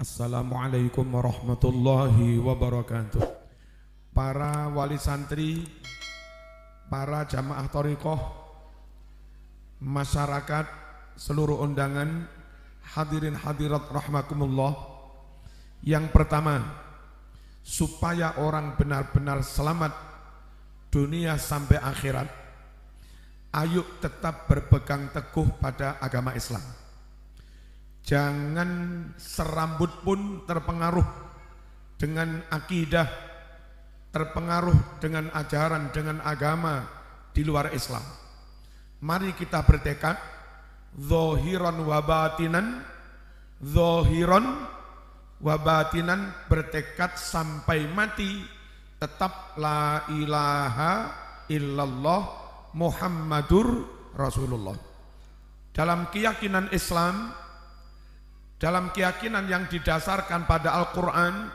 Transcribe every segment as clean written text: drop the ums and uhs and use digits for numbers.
Assalamualaikum warahmatullahi wabarakatuh. Para wali santri, para jamaah thariqah, masyarakat, seluruh undangan, hadirin hadirat rahmakumullah. Yang pertama, supaya orang benar-benar selamat dunia sampai akhirat, ayo tetap berpegang teguh pada agama Islam. Jangan serambut pun terpengaruh dengan akidah, terpengaruh dengan ajaran, dengan agama di luar Islam. Mari kita bertekad zahiran wa batinan, bertekad sampai mati tetap la ilaha illallah Muhammadur Rasulullah. Dalam keyakinan Islam, dalam keyakinan yang didasarkan pada Al-Quran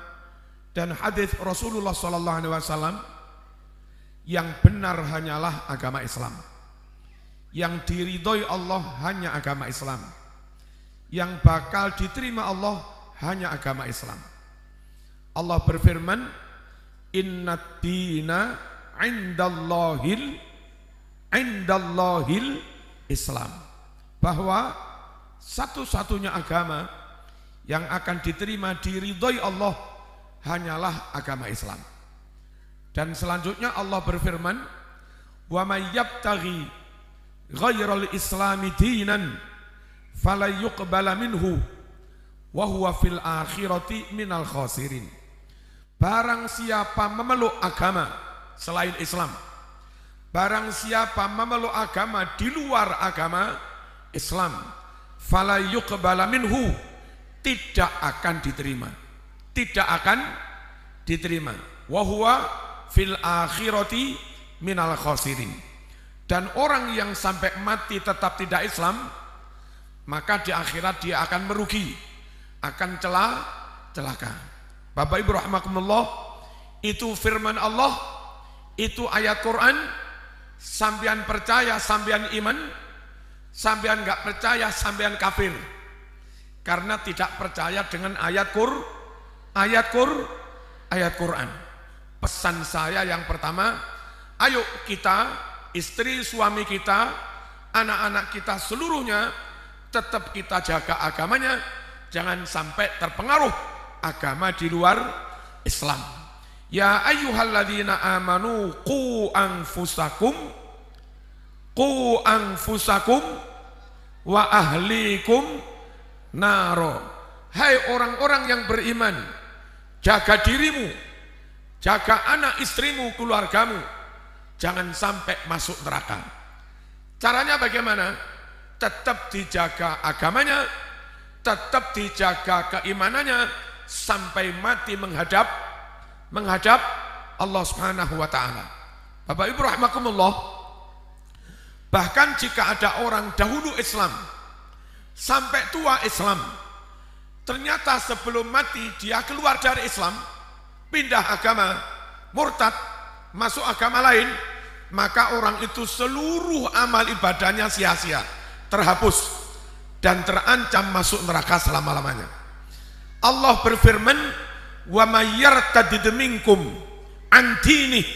dan hadis Rasulullah SAW, yang benar hanyalah agama Islam. Yang diridhoi Allah hanya agama Islam. Yang bakal diterima Allah hanya agama Islam. Allah berfirman, Innad dina indallahil Islam. Bahwa satu-satunya agama yang akan diterima diridhoi Allah hanyalah agama Islam. Dan selanjutnya Allah berfirman, wa may yabtaghi ghairal islami dinan fala yuqbala minhu wa huwa fil akhirati minal khasirin. Barang siapa memeluk agama selain Islam, barang siapa memeluk agama di luar agama Islam, fala yuqbala minhu, tidak akan diterima, tidak akan diterima. Wa huwa fil akhirati minal khasirin. Dan orang yang sampai mati tetap tidak Islam, maka di akhirat dia akan merugi, akan celaka. Bapak Ibu rahimakumullah, itu firman Allah, itu ayat Quran. Sampean percaya, sampean iman. Sampean enggak percaya, sampean kafir. Karena tidak percaya dengan ayat Quran. Pesan saya yang pertama, ayo kita, istri, suami kita, anak-anak kita seluruhnya, tetap kita jaga agamanya. Jangan sampai terpengaruh agama di luar Islam. Ya ayyuhalladzina amanu qu anfusakum wa ahlikum naro. Hai orang-orang yang beriman, jaga dirimu, jaga anak istrimu, keluargamu, jangan sampai masuk neraka. Caranya bagaimana? Tetap dijaga agamanya, tetap dijaga keimanannya sampai mati menghadap Allah Subhanahu wa taala. Bapak Ibu rahimakumullah, bahkan jika ada orang dahulu Islam sampai tua Islam, ternyata sebelum mati dia keluar dari Islam, pindah agama, murtad, masuk agama lain, maka orang itu seluruh amal ibadahnya sia-sia, terhapus dan terancam masuk neraka selama-lamanya. Allah berfirman, wa may yartadid minkum an dinih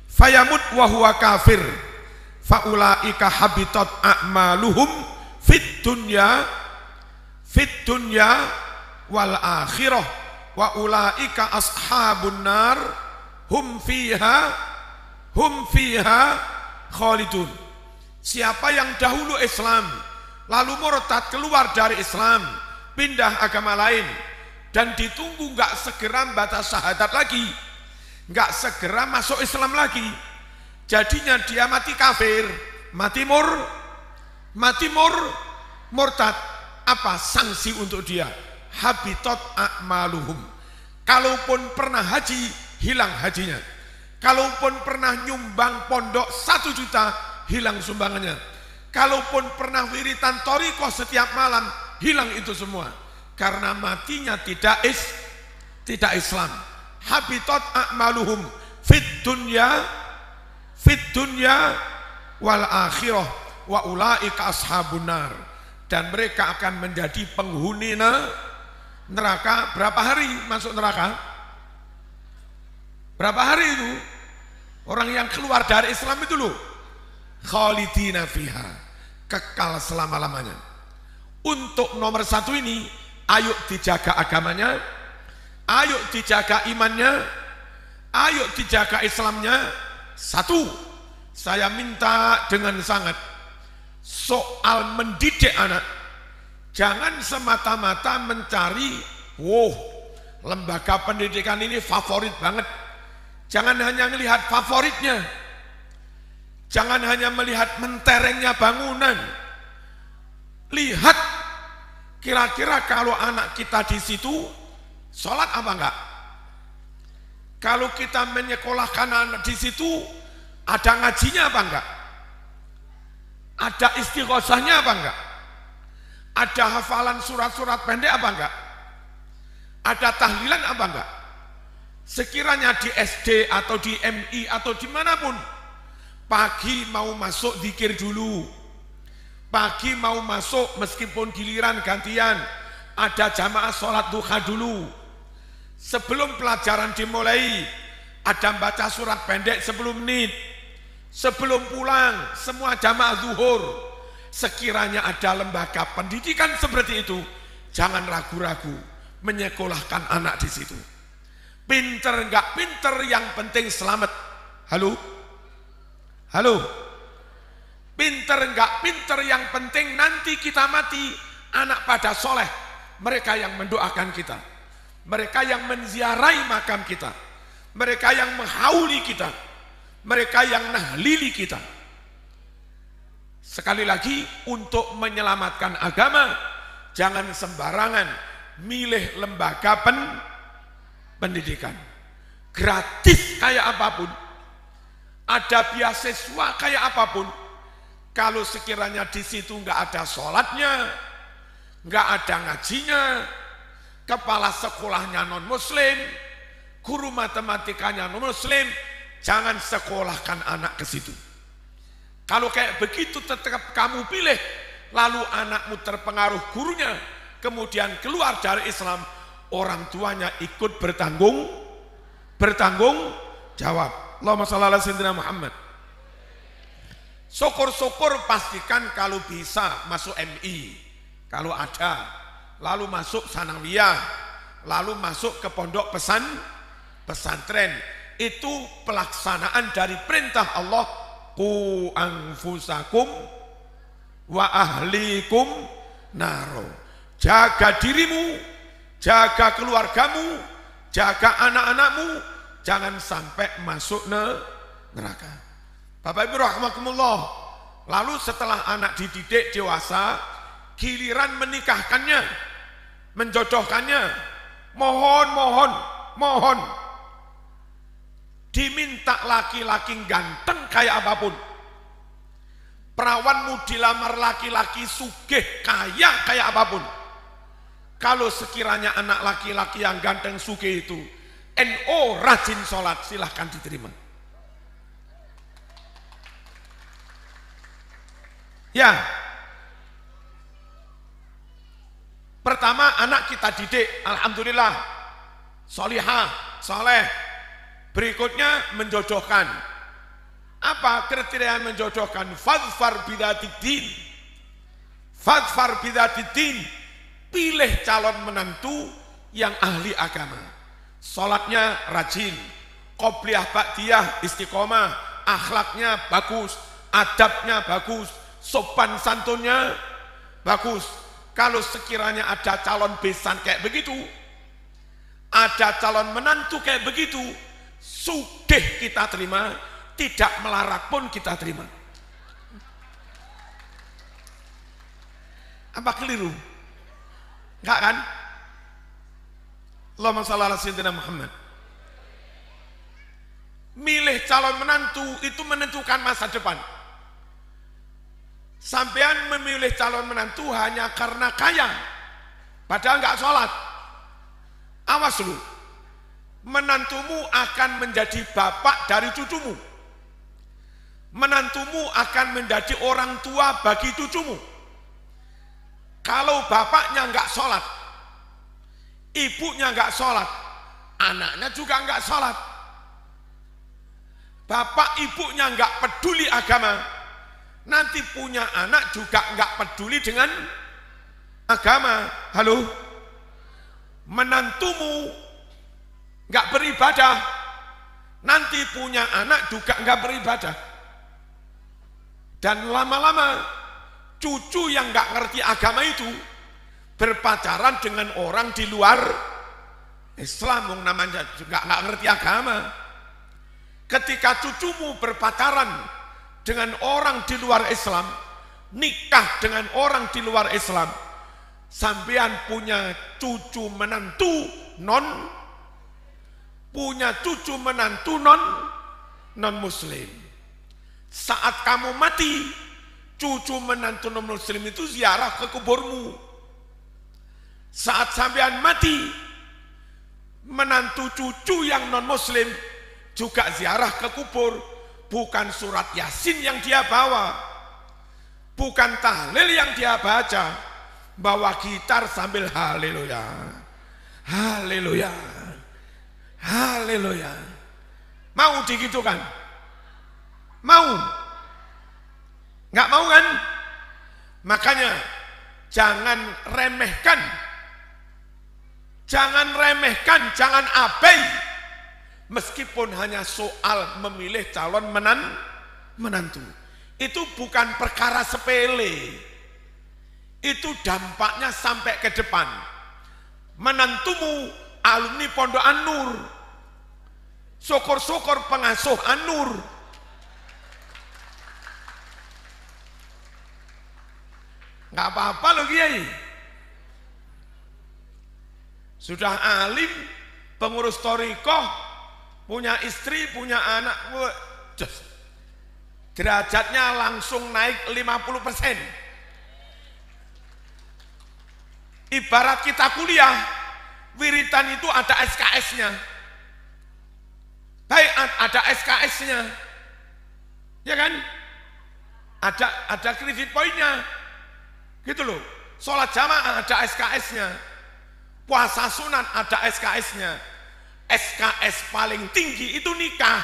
fayamut wa huwa kafir faulaika habitat a'maluhum fit dunya wal akhirah wa ulaika ashabun nar hum fiha khalidun. Siapa yang dahulu Islam lalu murtad, keluar dari Islam, pindah agama lain, dan ditunggu enggak segera batas syahadat lagi, enggak segera masuk Islam lagi, jadinya dia mati kafir, mati murtad. Apa sanksi untuk dia? Habitat a'maluhum. Kalaupun pernah haji, hilang hajinya. Kalaupun pernah nyumbang pondok 1 juta, hilang sumbangannya. Kalaupun pernah wiritan thariqah setiap malam, hilang itu semua. Karena matinya tidak Islam. Habitat a'maluhum fit dunya wal akhirah wa ulaika ashabun nar. Dan mereka akan menjadi penghuni neraka berapa hari masuk neraka? Berapa hari itu? Orang yang keluar dari Islam itu loh, khalidina fiha, kekal selama-lamanya. Untuk nomor satu ini, ayo dijaga agamanya, ayo dijaga imannya, ayo dijaga Islamnya. Satu, saya minta dengan sangat, soal mendidik anak, jangan semata-mata mencari, lembaga pendidikan ini favorit banget. Jangan hanya melihat favoritnya, jangan hanya melihat menterengnya bangunan. Lihat kira-kira kalau anak kita di situ sholat apa enggak? Kalau kita menyekolahkan anak di situ ada ngajinya apa enggak? Ada istighosahnya apa enggak? Ada hafalan surat-surat pendek apa enggak? Ada tahlilan apa enggak? Sekiranya di SD atau di MI atau dimanapun, pagi mau masuk zikir dulu, pagi mau masuk meskipun giliran gantian, ada jamaah sholat duha dulu. Sebelum pelajaran dimulai, ada baca surat pendek 10 menit. Sebelum pulang, semua jamaah zuhur. Sekiranya ada lembaga pendidikan seperti itu, jangan ragu-ragu menyekolahkan anak di situ. Pinter enggak pinter, yang penting selamat. Halo? Halo? Pinter enggak pinter, yang penting nanti kita mati, anak pada soleh. Mereka yang mendoakan kita, mereka yang menziarahi makam kita, mereka yang menghauli kita, mereka yang nahlili kita. Sekali lagi, untuk menyelamatkan agama, jangan sembarangan milih lembaga pendidikan. Gratis kayak apapun, ada beasiswa kayak apapun, kalau sekiranya di situ nggak ada sholatnya, nggak ada ngajinya, kepala sekolahnya non muslim, guru matematikanya non muslim, jangan sekolahkan anak ke situ. Kalau kayak begitu tetap kamu pilih, lalu anakmu terpengaruh gurunya, kemudian keluar dari Islam, orang tuanya ikut bertanggung jawab. Allahumma shalli ala sayyidina Muhammad. Syukur-syukur pastikan kalau bisa masuk MI, kalau ada, lalu masuk sanawiyah, lalu masuk ke pondok pesantren. Itu pelaksanaan dari perintah Allah, qu anfusakum wa ahlikum naro. Jaga dirimu, jaga keluargamu, jaga anak-anakmu, jangan sampai masuk neraka. Bapak Ibu rahimakumullah. Lalu setelah anak dididik dewasa, giliran menikahkannya, menjodohkannya, mohon diminta laki-laki ganteng kayak apapun. Perawanmu dilamar laki-laki sugih kaya kayak apapun. Kalau sekiranya anak laki-laki yang ganteng sugih itu NO rajin sholat, silahkan diterima. Ya, pertama anak kita didik, alhamdulillah, solihah, soleh. Berikutnya menjodohkan. Apa kriteria menjodohkan? Fadfar bidzatiddin. Fadfar bidzatiddin. Pilih calon menantu yang ahli agama. Sholatnya rajin, qobliyah ba'diyah istiqomah, akhlaknya bagus, adabnya bagus, sopan santunnya bagus. Kalau sekiranya ada calon besan kayak begitu, ada calon menantu kayak begitu, sugih kita terima, tidak melarat pun kita terima. Apa keliru? Enggak kan? Allahumma shalli ala sayyidina Muhammad. Milih calon menantu itu menentukan masa depan. Sampean memilih calon menantu hanya karena kaya, padahal enggak sholat. Awas lu, menantumu akan menjadi bapak dari cucumu. Menantumu akan menjadi orang tua bagi cucumu. Kalau bapaknya enggak sholat, ibunya nggak sholat, anaknya juga nggak sholat. Bapak ibunya nggak peduli agama, nanti punya anak juga nggak peduli dengan agama. Halo, menantumu nggak beribadah, nanti punya anak juga nggak beribadah. Dan lama-lama cucu yang nggak ngerti agama itu berpacaran dengan orang di luar Islam, yang namanya juga nggak ngerti agama. Ketika cucumu berpacaran dengan orang di luar Islam, nikah dengan orang di luar Islam, sampean punya cucu menantu non muslim. Saat kamu mati, cucu menantu non muslim itu ziarah ke kuburmu. Saat sampean mati, menantu cucu yang non muslim juga ziarah ke kubur. Bukan surat Yasin yang dia bawa, bukan tahlil yang dia baca, bawa gitar sambil haleluya, haleluya, haleluya. Mau digitukan? Mau? Nggak mau kan? Makanya jangan remehkan, jangan abai. Meskipun hanya soal memilih calon menantu, itu bukan perkara sepele, itu dampaknya sampai ke depan. Menantumu alumni Pondok An-Nur, syukur-syukur pengasuh An-Nur. Nggak apa-apa loh Kiai, sudah alim, pengurus thariqah, punya istri, punya anak, derajatnya langsung naik 50%. Ibarat kita kuliah, wiritan itu ada SKS-nya. Baik, ada SKS-nya, ya kan? Ada kredit poinnya, gitu loh. Sholat jamaah ada SKS-nya, puasa sunat ada SKS-nya. SKS paling tinggi itu nikah.